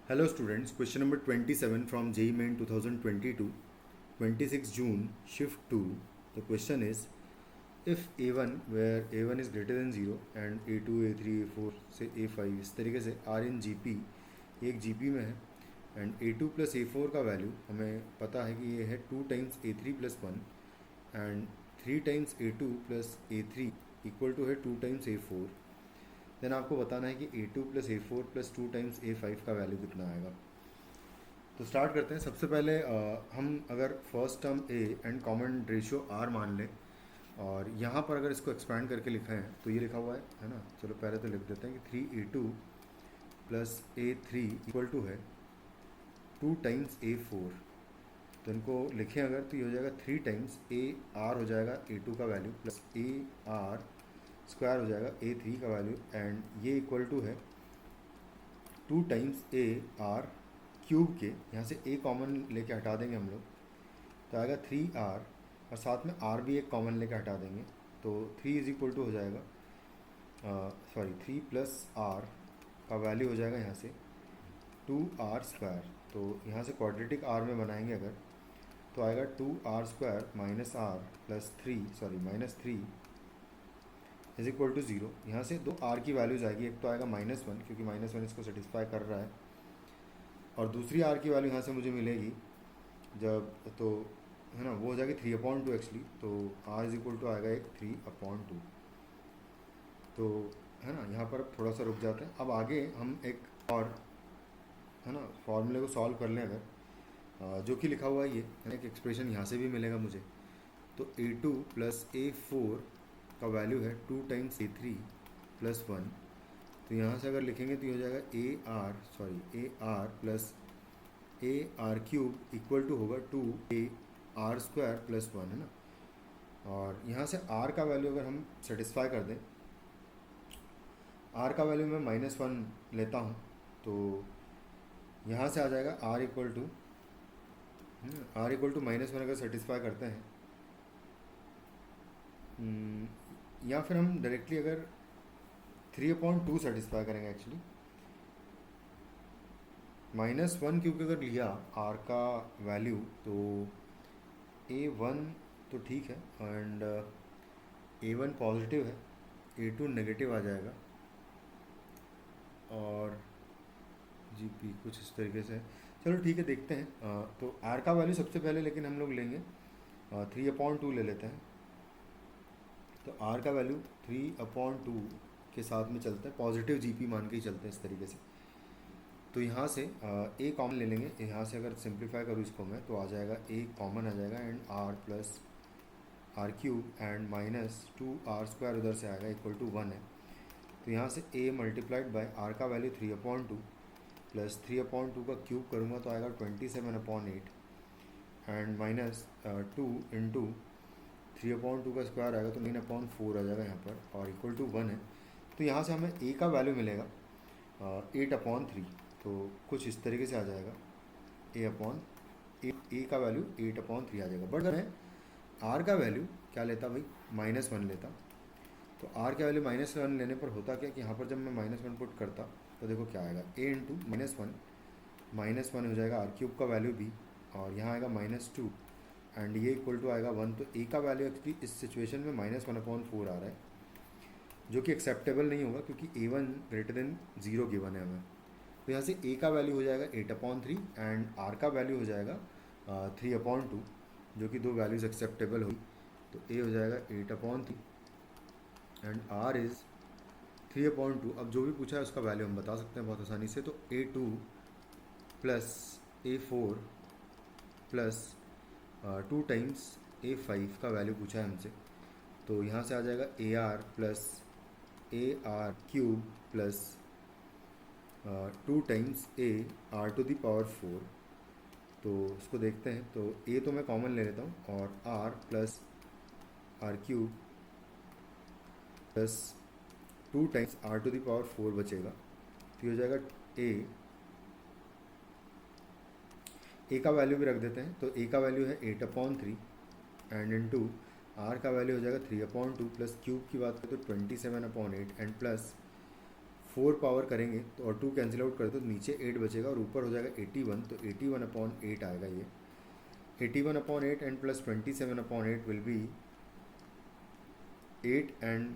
Hello students, question number 27 from JEE Main 2022, 26 June, shift 2. The question is, if A1 where A1 is greater than 0 and A2, A3, A4 से A5 इस तरीके से R in GP एक GP में है and A2 plus A4 का value हमें पता है कि ये है 2 times A3 plus 1 and 3 times A2 plus A3 equal to है 2 टाइम्स A4। देन आपको बताना है कि A2 plus A4 plus 2 times A5 का वैल्यू कितना आएगा। तो स्टार्ट करते हैं। सबसे पहले हम अगर first term A and common ratio R मान लें और यहाँ पर अगर इसको एक्सपैंड करके लिखा है तो ये लिखा हुआ है ना। चलो पहले तो लिख देते हैं कि 3A2 plus A3 equal to है 2 टाइम्स A4। तो इनको लिखें अगर तो ये हो जाएगा 3 टाइम्स AR हो जाएगा A2 का वैल्यू प्लस AR स्क्वायर हो जाएगा A3 का वैल्यू एंड ये इक्वल टू है 2 टाइम्स AR क्यूब के। यहाँ से A कॉमन लेके हटा देंगे हम लोग तो आएगा 3R और साथ में R भी एक कॉमन लेके हटा देंगे तो 3 इज इक्वल टू हो जाएगा 3 प्लस R का वैल्यू हो जाएगा यहाँ से 2R स्क्वायर। तो यहाँ से क्वाड्रेटिक R में बनाएंगे अगर तो आएगा 2R square minus R plus minus 3 is equal to 0। यहाँ से दो R की वैल्यूज आएगी, एक तो आएगा -1 क्योंकि -1 इसको सेटिस्फाई कर रहा है और दूसरी R की वैल्यू यहाँ से मुझे मिलेगी जब तो है ना, वो हो जाएगी 3/2 एक्चुअली। तो R इज इक्वल टू आएगा एक 3/2। तो है ना, यहाँ पर थोड़ा सा रुक जाते हैं। अब आगे हम एक और है ना फॉर्मूले को सॉल्व कर लें अगर जो कि लिखा हुआ है ये एक एक्सप्रेशन यहाँ से भी मिलेगा मुझे। तो A2 प्लस A4 का वैल्यू है 2 टाइम्स A3 प्लस 1। तो यहाँ से अगर लिखेंगे तो ये हो जाएगा AR plus AR cube equal to होगा 2AR स्क्वायर प्लस 1 है ना। और यहाँ से R का वैल्यू अगर हम सेटिस्फाई कर दें, R का वैल्यू मैं -1 लेता हूँ तो यहाँ से आ जाएगा R इक्वल टू -1 अगर सेटिस्फाई करते हैं या फिर हम डायरेक्टली अगर 3/2 सेटिस्फाई करेंगे एक्चुअली -1 क्योंकि अगर लिया R का वैल्यू तो A1 तो ठीक है एंड A1 पॉजिटिव है, A2 नेगेटिव आ जाएगा और GP कुछ इस तरीके से। चलो ठीक है, देखते हैं। तो R का वैल्यू सबसे पहले लेकिन हम लोग लेंगे 3/2 ले लेते हैं। तो R का वैल्यू 3/2 के साथ में चलता है, पॉजिटिव GP मान के ही चलते हैं इस तरीके से। तो यहाँ से A कॉमन ले लेंगे। यहाँ से अगर सिंप्लीफाई करूँ इसको मैं तो आ जाएगा A कॉमन आ जाएगा and R plus R cube and -2R square उधर से आएगा इक्वल टू 1 है। तो यहाँ से A मल्टीप्लाइड बाय R का वैल्यू 3/2 प्लस 3/2 का क्यूब करूँगा तो आएगा 27/8 एंड -2 इंटू 3/2 का स्क्वायर आएगा तो 9/4 आ जाएगा यहाँ पर और इक्वल टू 1 है। तो यहाँ से हमें A का वैल्यू मिलेगा 8/3। तो कुछ इस तरीके से आ जाएगा A का वैल्यू 8/3 आ जाएगा। बट मैं R का वैल्यू क्या लेता भाई, -1 लेता। तो R का वैल्यू -1 लेने पर होता क्या कि यहाँ पर जब मैं -1 पुट करता तो देखो क्या आएगा, A इंटू -1 हो जाएगा R क्यूब का वैल्यू भी और यहाँ आएगा -2 एंड ये इक्वल टू आएगा 1। तो A का वैल्यू एक्चुअली इस सिचुएशन में -1/4 आ रहा है जो कि एक्सेप्टेबल नहीं होगा क्योंकि A1 ग्रेटर देन 0 गिवन है हमें। तो यहाँ से A का वैल्यू हो जाएगा 8/3 एंड R का वैल्यू हो जाएगा 3/2 जो कि दो वैल्यूज़ एक्सेप्टेबल होगी। तो A हो जाएगा 8/3 एंड R इज़ 3/2। अब जो भी पूछा है उसका वैल्यू हम बता सकते हैं बहुत आसानी से। तो A2 plus A4 plus 2 times A5 का वैल्यू पूछा है हमसे। तो यहाँ से आ जाएगा AR plus AR cube plus 2 times AR to the power 4। तो इसको देखते हैं। तो A तो मैं कॉमन ले लेता हूँ और R plus R cube plus 2 times R to the power 4 बचेगा। तो ये हो जाएगा A का वैल्यू भी रख देते हैं। तो A का वैल्यू है 8/3 एंड इंटू R का वैल्यू हो जाएगा 3/2 प्लस क्यूब की बात करें तो 27/8 एंड प्लस 4 पावर करेंगे तो और 2 कैंसिल आउट कर दो तो नीचे 8 बचेगा और ऊपर हो जाएगा 81, तो 81/8 आएगा ये। 81/8 and plus 27/8 will be 8 and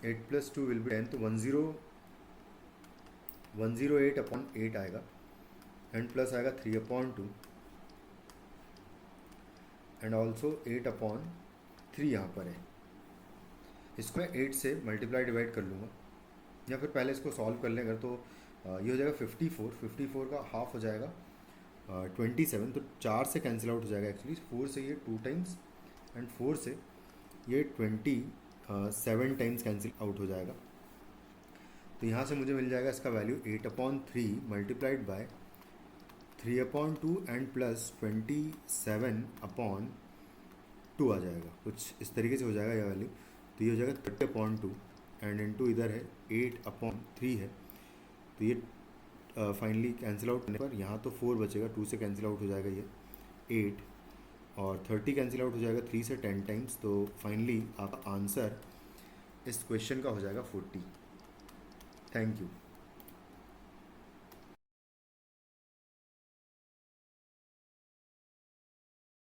8 plus 2 will be 10, तो 108/8 आएगा एंड प्लस आएगा 3/2 एंड ऑल्सो 8/3 यहाँ पर है। इसको मैं 8 से मल्टीप्लाई डिवाइड कर लूँगा या फिर पहले इसको सॉल्व कर लें अगर, तो ये हो जाएगा 54 का हाफ हो जाएगा 27, तो 4 से कैंसिल आउट हो जाएगा एक्चुअली। 4 से ये 2 टाइम्स एंड 4 से ये 27 टाइम्स कैंसिल आउट हो जाएगा। तो यहाँ से मुझे मिल जाएगा इसका value 8/3 multiplied by 3/2 and plus 27/2 आ जाएगा, कुछ इस तरीके से हो जाएगा यह वैल्यू। तो ये हो जाएगा 30/2 एंड इनटू इधर है 8/3 है, तो ये फाइनली कैंसिल आउट करने पर यहाँ तो 4 बचेगा, 2 से कैंसिल आउट हो जाएगा ये 8 और 30 कैंसिल आउट हो जाएगा 3 से 10 टाइम्स, तो फाइनली आपका आंसर इस क्वेश्चन का हो जाएगा 40। Thank you.